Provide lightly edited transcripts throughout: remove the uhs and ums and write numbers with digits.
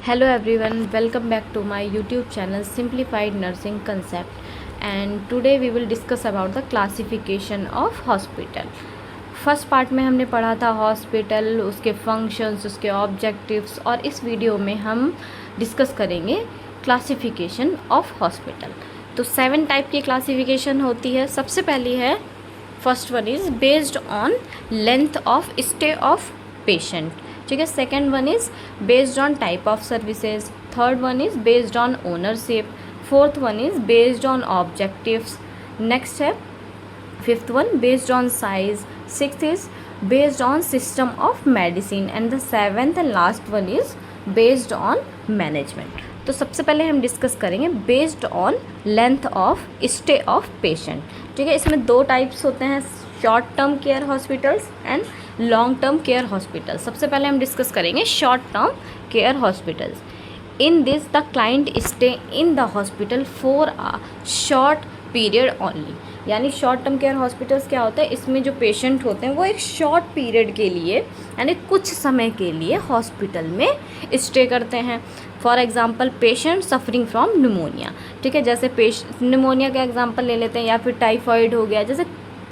Hello everyone, welcome back to my YouTube channel Simplified Nursing Concept, and today we will discuss about the classification of hospital. First part में हमने पढ़ा था hospital, उसके functions, उसके objectives, और इस video में हम डिस्कस करेंगे क्लासिफिकेशन ऑफ हॉस्पिटल। तो 7 टाइप की क्लासिफिकेशन होती है। सबसे पहली है, first one is based on length of stay of patient, ठीक है। Second one is based on type of services. Third one is based on ownership. Fourth one is based on objectives. Next है fifth one based on size. Sixth is based on system of medicine, and the seventh and last one is based on management. तो सबसे पहले हम discuss करेंगे based on length of stay of patient, ठीक है। इसमें 2 types होते हैं, short term care hospitals and long term care hospital. सबसे पहले हम डिस्कस करेंगे short term care hospitals. In this the client stay in the hospital for a short period only. यानी शॉर्ट टर्म केयर हॉस्पिटल्स क्या होता है, इसमें जो पेशेंट होते हैं वो एक शॉर्ट पीरियड के लिए यानी कुछ समय के लिए हॉस्पिटल में स्टे करते हैं। For example patient suffering from pneumonia, ठीक है। जैसे निमोनिया का एग्जांपल ले लेते हैं, या फिर टाइफाइड हो गया। जैसे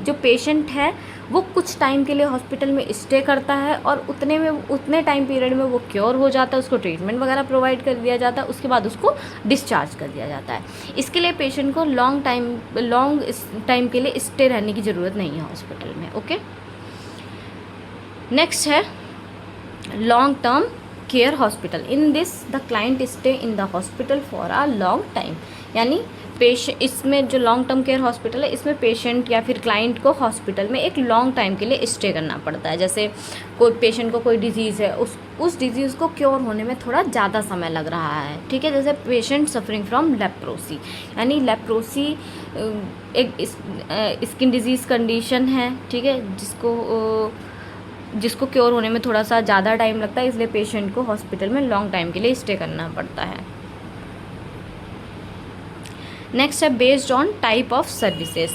जो पेशेंट है वो कुछ टाइम के लिए हॉस्पिटल में स्टे करता है और उतने टाइम पीरियड में वो क्योर हो जाता है, उसको ट्रीटमेंट वगैरह प्रोवाइड कर दिया जाता है, उसके बाद उसको डिस्चार्ज कर दिया जाता है। इसके लिए पेशेंट को लॉन्ग टाइम के लिए स्टे रहने की ज़रूरत नहीं है हॉस्पिटल में, ओके। नेक्स्ट है long term care hospital. In this the client stay in the hospital for a long time. यानी इसमें जो लॉन्ग टर्म केयर हॉस्पिटल है, इसमें पेशेंट या फिर क्लाइंट को हॉस्पिटल में एक लॉन्ग टाइम के लिए स्टे करना पड़ता है। जैसे कोई पेशेंट को कोई डिजीज़ है, उस डिजीज़ को क्योर होने में थोड़ा ज़्यादा समय लग रहा है, ठीक है। जैसे पेशेंट सफरिंग फ्रॉम लेप्रोसी, यानी लेप्रोसी एक स्किन डिजीज़ कंडीशन है, ठीक है, जिसको क्योर होने में थोड़ा सा ज़्यादा टाइम लगता है, इसलिए पेशेंट को हॉस्पिटल में लॉन्ग टाइम के लिए स्टे करना पड़ता है। नेक्स्ट है based on type of services,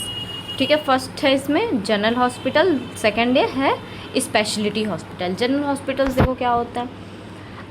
ठीक है। फर्स्ट है इसमें जनरल हॉस्पिटल, सेकेंड है स्पेशलिटी हॉस्पिटल। जनरल हॉस्पिटल्स देखो क्या होता है,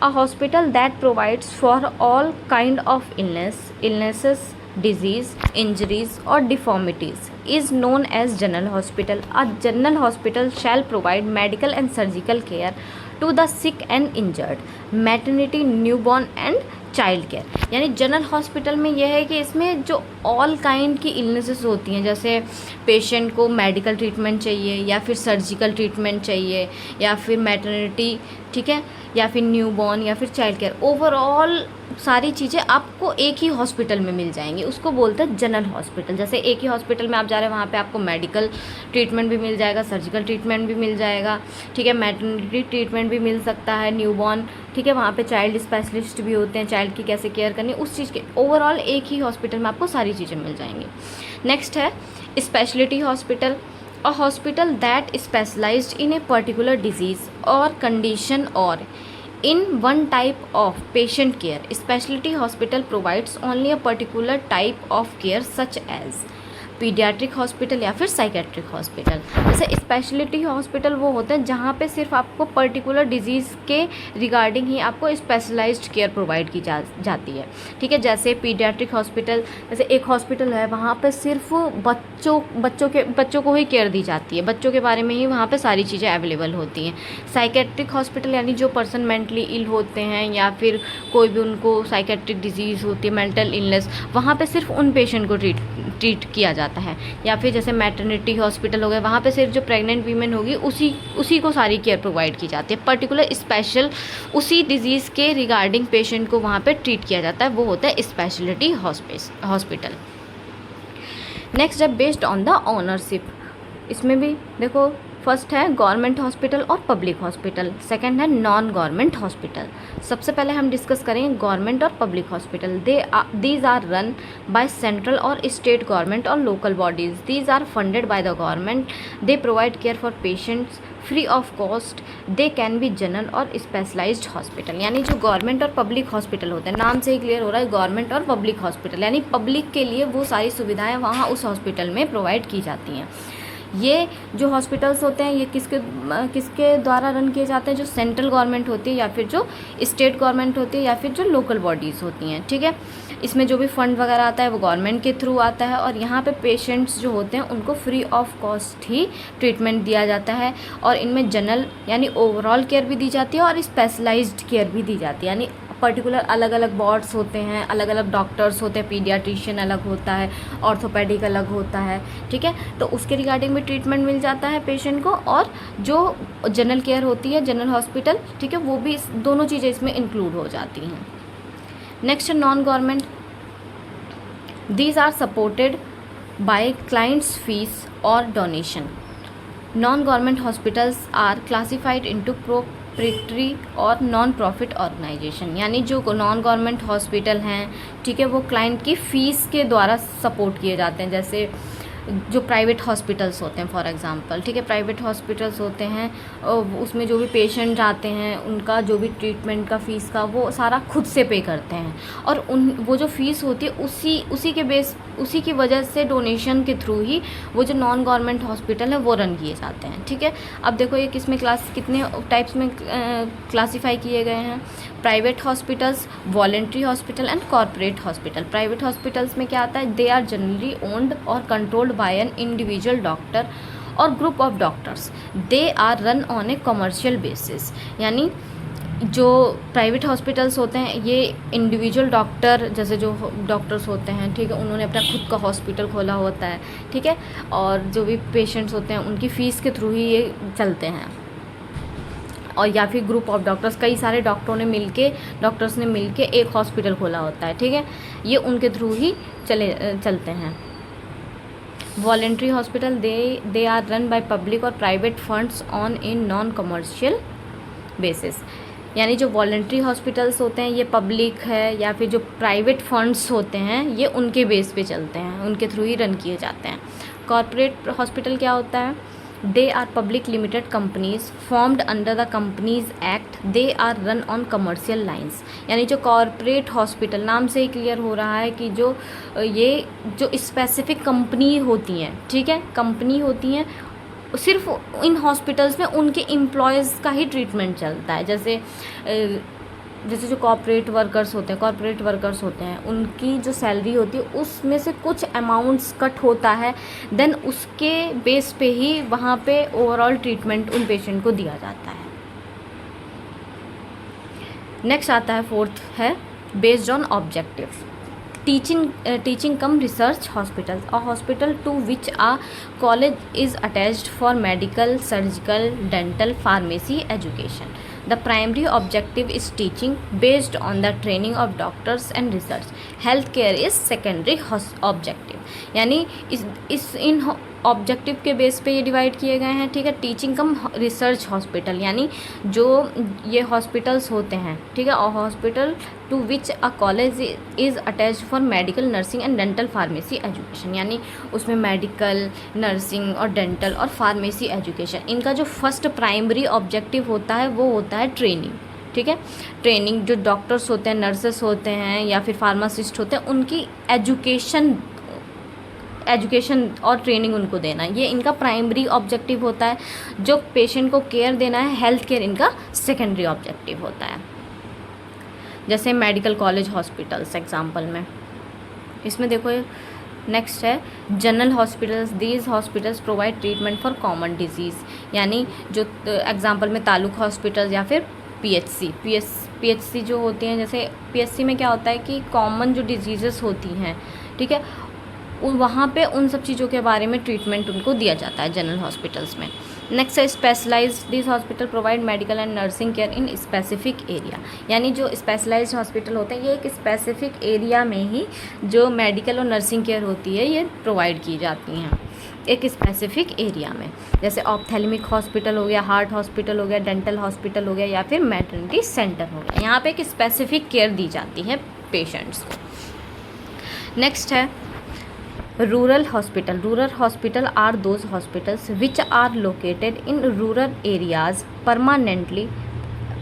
अ hospital that provides for all kind of illnesses, disease, injuries or deformities is known as general hospital. A general hospital shall provide medical and surgical care to the sick and injured, maternity, newborn and child care. यानी general hospital में यह है कि इसमें जो all kind की illnesses होती हैं, जैसे पेशेंट को मेडिकल ट्रीटमेंट चाहिए या फिर सर्जिकल ट्रीटमेंट चाहिए या फिर मैटरनिटी, ठीक है, या फिर न्यूबॉर्न या फिर चाइल्ड केयर, ओवरऑल सारी चीज़ें आपको एक ही हॉस्पिटल में मिल जाएंगी, उसको बोलते हैं जनरल हॉस्पिटल। जैसे एक ही हॉस्पिटल में आप जा रहे हैं, वहाँ पे आपको मेडिकल ट्रीटमेंट भी मिल जाएगा, सर्जिकल ट्रीटमेंट भी मिल जाएगा, ठीक है, मैटरनिटी ट्रीटमेंट भी मिल सकता है, न्यूबॉर्न, ठीक है, वहाँ पे चाइल्ड स्पेशलिस्ट भी होते हैं, चाइल्ड की कैसे केयर करनी, उस चीज़ के ओवरऑल एक ही हॉस्पिटल में आपको सारी चीज़ें मिल जाएंगी। नेक्स्ट है speciality hospital, a hospital that specialised in a particular disease or condition और in one type of patient care. Specialty hospital provides only a particular type of care such as paediatric hospital या फिर psychiatric hospital. जैसे speciality hospital वो होते हैं जहाँ पे सिर्फ आपको पर्टिकुलर डिजीज़ के रिगार्डिंग ही आपको स्पेशलाइज्ड केयर प्रोवाइड की जाती है, ठीक है। जैसे पीडियाट्रिक हॉस्पिटल, जैसे एक हॉस्पिटल है वहाँ पे सिर्फ बच्चों को ही केयर दी जाती है, बच्चों के बारे में ही वहाँ पे सारी चीज़ें अवेलेबल होती हैं। साइकेट्रिक हॉस्पिटल यानी जो पर्सन मेंटली इल होते हैं या फिर कोई भी उनको साइकेट्रिक डिजीज़ होती है, मेंटल इलनेस, वहाँ पे सिर्फ उन पेशेंट को ट्रीट किया जाता है। या फिर जैसे मैटरनिटी हॉस्पिटल हो गए, वहाँ पे सिर्फ जो प्रेग्नेंट वीमेन होगी उसी को सारी केयर प्रोवाइड की जाती है, पर्टिकुलर स्पेशल उसी डिजीज़ के रिगार्डिंग पेशेंट को वहाँ पे ट्रीट किया जाता है, वो होता है स्पेशलिटी हॉस्पिटल। नेक्स्ट है बेस्ड ऑन द ओनरशिप। इसमें भी देखो, फर्स्ट है गवर्नमेंट हॉस्पिटल और पब्लिक हॉस्पिटल, सेकंड है नॉन गवर्नमेंट हॉस्पिटल। सबसे पहले हम डिस्कस करेंगे गवर्नमेंट और public hospital. These are run by central और स्टेट गवर्नमेंट और local bodies. These are funded by the government. They provide care for patients free of cost. They can be general और specialised hospital. यानी जो government और public hospital होते हैं, नाम से ही क्लियर हो रहा है गवर्नमेंट और पब्लिक हॉस्पिटल, यानी पब्लिक के लिए वो सारी सुविधाएं वहाँ उस हॉस्पिटल में प्रोवाइड की जाती हैं। ये जो हॉस्पिटल्स होते हैं ये किसके द्वारा रन किए जाते हैं, जो सेंट्रल गवर्नमेंट होती है या फिर जो स्टेट गवर्नमेंट होती है या फिर जो लोकल बॉडीज़ होती हैं, ठीक है। इसमें जो भी फंड वगैरह आता है वो गवर्नमेंट के थ्रू आता है, और यहाँ पे पेशेंट्स जो होते हैं उनको free of cost he treatment दिया जाता है। और इनमें जनरल यानी ओवरऑल केयर भी दी जाती है और स्पेशलाइज्ड केयर भी दी जाती है, यानी पर्टिकुलर अलग अलग वार्ड्स होते हैं, अलग अलग डॉक्टर्स होते हैं, पीडियाट्रिशियन अलग होता है, ऑर्थोपेडिक अलग होता है, ठीक है। तो उसके रिगार्डिंग भी ट्रीटमेंट मिल जाता है पेशेंट को, और जो जनरल केयर होती है, जनरल हॉस्पिटल, ठीक है, वो भी दोनों चीज़ें इसमें इंक्लूड हो जाती हैं। Next non government, these are supported by clients fees और donation. Non government hospitals are classified into proprietary और नॉन प्रॉफिट ऑर्गेनाइजेशन, यानी जो नॉन गवर्नमेंट हॉस्पिटल हैं, ठीक है, वो क्लाइंट की फ़ीस के द्वारा सपोर्ट किए जाते हैं। जैसे जो प्राइवेट हॉस्पिटल्स होते हैं फॉर एग्जांपल, ठीक है, प्राइवेट हॉस्पिटल्स होते हैं, उसमें जो भी पेशेंट आते हैं उनका जो भी ट्रीटमेंट का फ़ीस का वो सारा खुद से पे करते हैं, और वो जो फ़ीस होती है उसी की वजह से डोनेशन के थ्रू ही वो जो नॉन गवर्नमेंट हॉस्पिटल है वो रन किए जाते हैं, ठीक है। अब देखो ये कितने टाइप्स में क्लासीफाई किए गए हैं। Private hospitals, voluntary hospital and corporate hospital. Private hospitals में क्या आता है, दे आर जनरली ओन्ड और controlled by an individual doctor और group of doctors, they are run on a commercial basis, यानी जो प्राइवेट हॉस्पिटल्स होते हैं ये इंडिविजुअल डॉक्टर, जैसे जो डॉक्टर्स होते हैं, ठीक है, उन्होंने अपना खुद का हॉस्पिटल खोला होता है, ठीक है, और जो भी पेशेंट्स होते हैं उनकी फ़ीस के थ्रू ही ये चलते हैं, और या फिर ग्रुप ऑफ डॉक्टर्स, कई सारे डॉक्टर्स ने मिलके एक हॉस्पिटल खोला होता है, ठीक है, ये उनके थ्रू ही चलते हैं। Voluntary hospital, they are run by public और private funds on in non commercial basis, यानी जो वॉलेंट्री हॉस्पिटल्स होते हैं ये पब्लिक है या फिर जो प्राइवेट फंड्स होते हैं ये उनके बेस पे चलते हैं, उनके थ्रू ही रन किए जाते हैं। कॉर्पोरेट हॉस्पिटल क्या होता है, they are public limited companies formed under the companies act, they are run on commercial lines, यानी जो कॉर्पोरेट हॉस्पिटल, नाम से ही क्लियर हो रहा है कि जो स्पेसिफिक कंपनी होती हैं, ठीक है, कंपनी होती हैं, सिर्फ इन हॉस्पिटल्स में उनके एम्प्लॉयज़ का ही ट्रीटमेंट चलता है। जैसे जो कॉर्पोरेट वर्कर्स होते हैं उनकी जो सैलरी होती है उसमें से कुछ अमाउंट्स कट होता है, देन उसके बेस पे ही वहाँ पे ओवरऑल ट्रीटमेंट उन पेशेंट को दिया जाता है। नेक्स्ट आता है, फोर्थ है based on objective, teaching cum research hospitals, a hospital to which a college is attached for medical, surgical, dental, pharmacy education. The primary objective is teaching based on the training of doctors and research. Healthcare is secondary objective, यानी इन objective के base पे ये divide किए गए हैं, ठीक है। Teaching कम research hospital, यानी जो ये हॉस्पिटल्स होते हैं, ठीक है, और hospital to which a college is attached for medical, nursing and dental pharmacy education, यानी उसमें मेडिकल, नर्सिंग और डेंटल और फार्मेसी एजुकेशन, इनका जो फर्स्ट प्राइमरी ऑब्जेक्टिव होता है वो होता है ट्रेनिंग, ठीक है। ट्रेनिंग, जो डॉक्टर्स होते हैं, नर्सेस होते हैं या फिर फार्मासिस्ट होते हैं, उनकी एजुकेशन और ट्रेनिंग उनको देना, ये इनका प्राइमरी ऑब्जेक्टिव होता है। जो पेशेंट को केयर देना है, हेल्थ केयर, इनका सेकेंडरी ऑब्जेक्टिव होता है। जैसे मेडिकल कॉलेज हॉस्पिटल्स एग्जांपल में, इसमें देखो नेक्स्ट है general hospitals, these hospitals provide treatment for common disease, यानी जो एग्जांपल में तालुक हॉस्पिटल या फिर पीएचसी जो होती हैं, जैसे पीएचसी में क्या होता है कि कॉमन जो डिजीज़ेस होती हैं, ठीक है, वहाँ पे उन सब चीज़ों के बारे में ट्रीटमेंट उनको दिया जाता है जनरल हॉस्पिटल्स में। नेक्स्ट है specialised, this hospital provide medical and nursing care in specific area, यानी जो स्पेशलाइज्ड हॉस्पिटल होते हैं ये एक स्पेसिफिक एरिया में ही जो मेडिकल और नर्सिंग केयर होती है ये प्रोवाइड की जाती हैं एक स्पेसिफिक एरिया में। जैसे ऑप्थेल्मिक हॉस्पिटल हो गया, हार्ट हॉस्पिटल हो गया, डेंटल हॉस्पिटल हो गया या फिर मैटरनिटी सेंटर हो गया, यहाँ पे एक स्पेसिफिक केयर दी जाती है पेशेंट्स को। नेक्स्ट है rural hospital are those hospitals which are located in rural areas permanently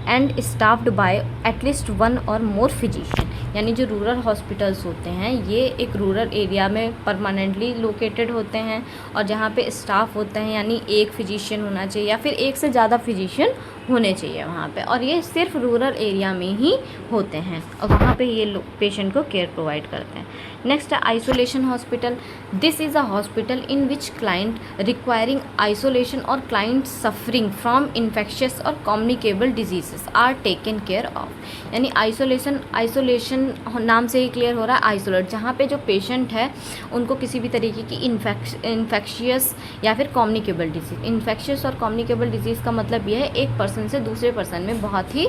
and staffed by at least one or more physician, यानी जो रूरल हॉस्पिटल्स होते हैं ये एक रूरल एरिया में परमानेंटली लोकेटेड होते हैं और जहाँ पे स्टाफ होते हैं, यानी एक फिजिशियन होना चाहिए या फिर एक से ज़्यादा फिजिशियन होने चाहिए वहाँ पे, और ये सिर्फ रूरल एरिया में ही होते हैं और वहाँ पे ये लोग पेशेंट को केयर प्रोवाइड करते हैं। नेक्स्ट है isolation hospital. This is a hospital in which client requiring isolation or client suffering from infectious or communicable diseases are taken care of. यानी आइसोलेशन नाम से ही क्लियर हो रहा है आइसोलेट, जहाँ पे जो पेशेंट है उनको किसी भी तरीके की इन्फेक्शियस या फिर communicable disease, infectious or communicable disease का मतलब यह है एक पर्सन से दूसरे पर्सन में बहुत ही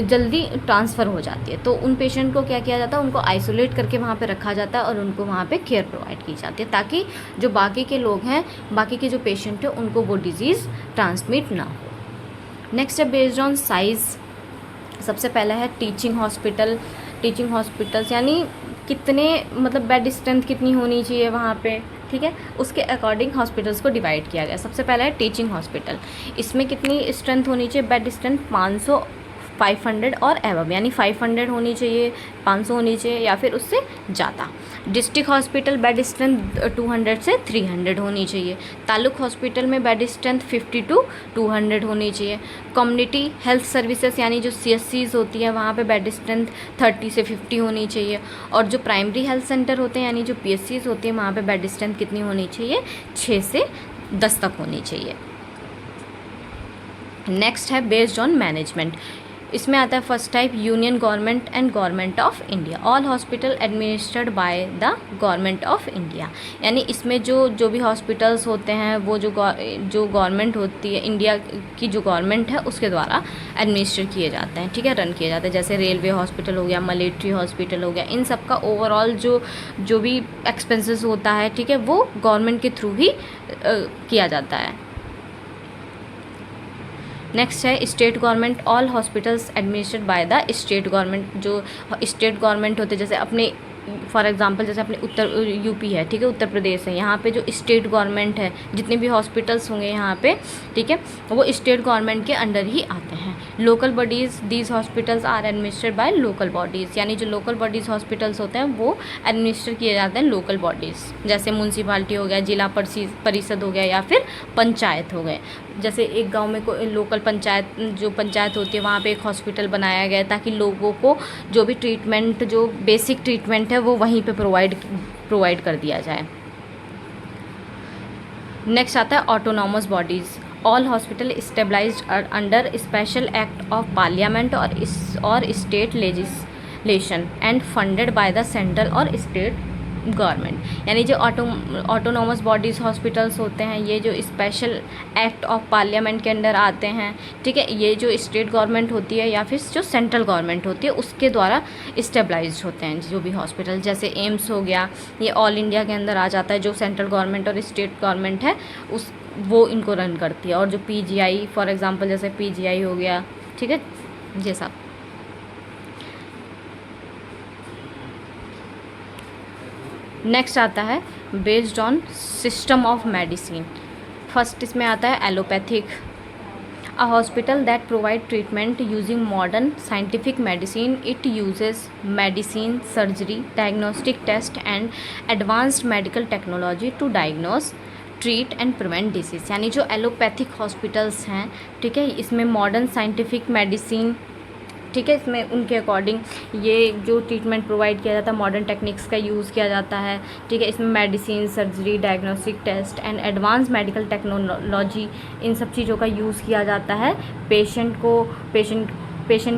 जल्दी ट्रांसफ़र हो जाती है, तो उन पेशेंट को क्या किया जाता है, उनको आइसोलेट करके वहाँ पे रखा जाता है और उनको वहाँ पे केयर प्रोवाइड की जाती है ताकि जो बाकी के लोग हैं, बाकी के जो पेशेंट हैं, उनको वो डिज़ीज़ ट्रांसमिट ना हो। नेक्स्ट है बेस्ड ऑन साइज़। सबसे पहला है टीचिंग हॉस्पिटल। टीचिंग हॉस्पिटल्स यानी कितने मतलब बेड स्ट्रेंथ कितनी होनी चाहिए वहाँ पे, ठीक है, उसके अकॉर्डिंग हॉस्पिटल्स को डिवाइड किया गया। सबसे पहला है टीचिंग हॉस्पिटल। इसमें कितनी स्ट्रेंथ होनी चाहिए, बेड स्ट्रेंथ 500 500 और एवब, यानी 500 होनी चाहिए, 500 होनी चाहिए या फिर उससे ज़्यादा। डिस्ट्रिक्ट हॉस्पिटल बेड स्ट्रेंथ 200 से 300 होनी चाहिए। तालुक हॉस्पिटल में बेड स्ट्रेंथ 50 to 200 होनी चाहिए। कम्युनिटी हेल्थ सर्विसेज यानी जो CSCs होती है वहाँ पे बेड स्ट्रेंथ 30 से 50 होनी चाहिए। और जो प्राइमरी हेल्थ सेंटर होते हैं यानी जो PSCs होती हैं वहाँ पे बेड स्ट्रेंथ कितनी होनी चाहिए, 6 से 10 तक होनी चाहिए। नेक्स्ट है बेस्ड ऑन मैनेजमेंट। इसमें आता है first type union government and government of India. All hospital administered by the government of India. यानी इसमें जो भी हॉस्पिटल्स होते हैं वो जो गवर्नमेंट होती है, इंडिया की जो गवर्नमेंट है उसके द्वारा एडमिनिस्ट्रेट किए जाते हैं, ठीक है, रन किए जाते हैं। जैसे रेलवे हॉस्पिटल हो गया, मिलिट्री हॉस्पिटल हो गया, इन सब का ओवरऑल जो भी एक्सपेंसेस होता है, ठीक है, वो गवर्नमेंट के थ्रू ही किया जाता है। नेक्स्ट है state government. All hospitals administered by the state government. जो स्टेट गवर्नमेंट होते हैं, जैसे अपने फॉर एग्जांपल जैसे अपने यूपी है, ठीक है, उत्तर प्रदेश है, यहाँ पे जो स्टेट गवर्नमेंट है, जितने भी हॉस्पिटल्स होंगे यहाँ पे, ठीक है, वो स्टेट गवर्नमेंट के अंडर ही आते हैं। Local bodies these hospitals are administered by local bodies. यानी जो लोकल बॉडीज़ हॉस्पिटल्स होते हैं वो एडमिनिस्टर किए जाते हैं लोकल बॉडीज़, जैसे म्यूनसिपालिटी हो गया, जिला परिषद हो गया या फिर पंचायत हो गए। जैसे एक गांव में कोई लोकल पंचायत होती है, वहाँ पे एक हॉस्पिटल बनाया गया ताकि लोगों को जो भी ट्रीटमेंट, जो बेसिक ट्रीटमेंट है वो वहीं पे प्रोवाइड कर दिया जाए। नेक्स्ट आता है autonomous bodies. All hospital stabilised under special act of parliament और state legislation and funded by the central और स्टेट गवर्नमेंट। यानी जो ऑटोनॉमस बॉडीज़ हॉस्पिटल्स होते हैं ये जो स्पेशल एक्ट ऑफ पार्लियामेंट के अंडर आते हैं, ठीक है, ये जो स्टेट गवर्नमेंट होती है या फिर जो सेंट्रल गवर्नमेंट होती है उसके द्वारा स्टेबलाइज्ड होते हैं जो भी हॉस्पिटल। जैसे एम्स हो गया, ये ऑल इंडिया के अंदर आ जाता है, जो सेंट्रल गवर्नमेंट और स्टेट गवर्नमेंट है वो इनको रन करती है। और जो PGI फॉर एग्जांपल जैसे PGI हो गया, ठीक है, ये सब। नेक्स्ट आता है based on system of medicine. First इसमें आता है allopathic. A hospital that provide treatment using modern scientific medicine. It uses medicine, surgery, diagnostic test and advanced medical technology to diagnose, treat and prevent disease. यानी जो allopathic hospitals हैं, ठीक है, इसमें modern scientific medicine, ठीक है, इसमें उनके अकॉर्डिंग ये जो ट्रीटमेंट प्रोवाइड किया जाता है मॉडर्न टेक्निक्स का यूज़ किया जाता है, ठीक है, इसमें medicine, surgery, diagnostic test and advance medical technology, इन सब चीज़ों का यूज़ किया जाता है पेशेंट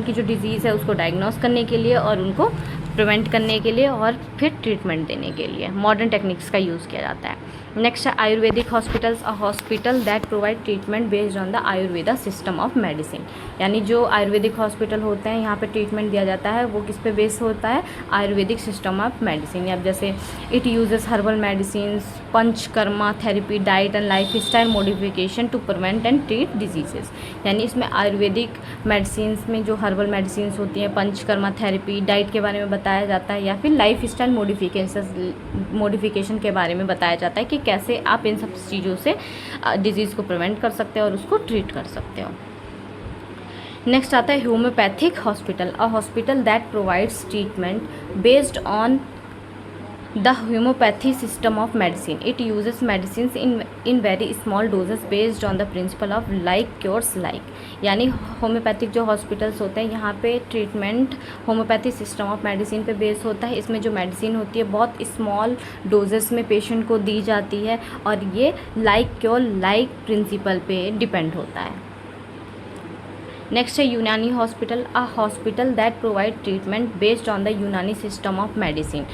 की जो डिज़ीज़ है उसको डायग्नोस करने के लिए और उनको प्रिवेंट करने के लिए और फिर ट्रीटमेंट देने के लिए मॉडर्न टेक्निक्स का यूज़ किया जाता है। नेक्स्ट है Ayurvedic hospitals. A hospital that provide treatment based on the Ayurveda system of medicine. यानी जो आयुर्वेदिक हॉस्पिटल होते हैं यहाँ पे ट्रीटमेंट दिया जाता है वो किस पे बेस होता है, आयुर्वेदिक सिस्टम ऑफ मेडिसिन। अब जैसे it uses herbal medicine, panchakarma therapy, diet and lifestyle modification to prevent and treat diseases. यानी इसमें आयुर्वेदिक मेडिसिन में जो हर्बल मेडिसिन होती हैं, पंचकर्मा थेरेपी, डाइट के बारे में बताया जाता है या फिर लाइफ स्टाइल मॉडिफिकेशन के बारे में बताया जाता है कि कैसे आप इन सब चीज़ों से डिजीज़ को प्रिवेंट कर सकते हो और उसको ट्रीट कर सकते हो। नेक्स्ट आता है homeopathic hospital, a hospital that provides treatment based on the homeopathy system of medicine. It uses medicine in very small doses based on the principle of like cures like. यानी homeopathic जो hospitals होते हैं यहाँ पे treatment homeopathy system of medicine पे based होता है. इसमें जो मेडिसिन होती है बहुत स्मॉल डोजेस में पेशेंट को दी जाती है और ये लाइक क्योर लाइक प्रिंसिपल पे डिपेंड होता है. नेक्स्ट है यूनानी hospital, a hospital that provide treatment based on the यूनानी सिस्टम ऑफ मेडिसिन.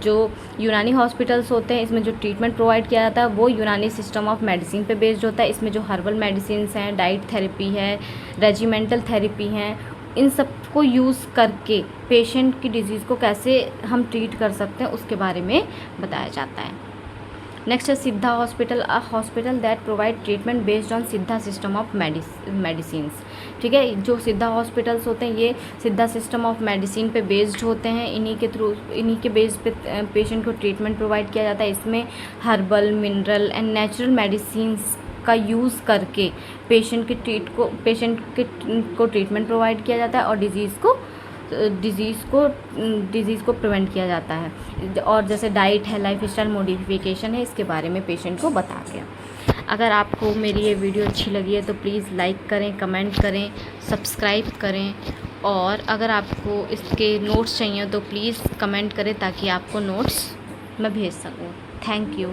जो यूनानी हॉस्पिटल्स होते हैं इसमें जो ट्रीटमेंट प्रोवाइड किया जाता है वो यूनानी सिस्टम ऑफ मेडिसिन पे बेस्ड होता है. इसमें जो हर्बल मेडिसिन हैं, डाइट थेरेपी है, रेजिमेंटल थेरेपी हैं, इन सब को यूज़ करके पेशेंट की डिजीज़ को कैसे हम ट्रीट कर सकते हैं उसके बारे में बताया जाता है. नेक्स्ट है सिद्धा hospital, a hospital that provide treatment based on सिद्धा सिस्टम ऑफ मेडिसिन्स. ठीक है, जो सिद्धा हॉस्पिटल्स होते हैं ये सिद्धा सिस्टम ऑफ मेडिसिन पे बेस्ड होते हैं. इन्हीं के बेस पे पेशेंट को ट्रीटमेंट प्रोवाइड किया जाता है. इसमें herbal, mineral and natural medicines का यूज़ करके पेशेंट को ट्रीटमेंट प्रोवाइड किया जाता है और डिज़ीज़ को प्रिवेंट किया जाता है. और जैसे डाइट है, लाइफ स्टाइल मॉडिफिकेशन है, इसके बारे में पेशेंट को बता के. अगर आपको मेरी ये वीडियो अच्छी लगी है तो प्लीज़ लाइक करें, कमेंट करें, सब्सक्राइब करें. और अगर आपको इसके नोट्स चाहिए तो प्लीज़ कमेंट करें ताकि आपको नोट्स मैं भेज सकूँ. Thank you.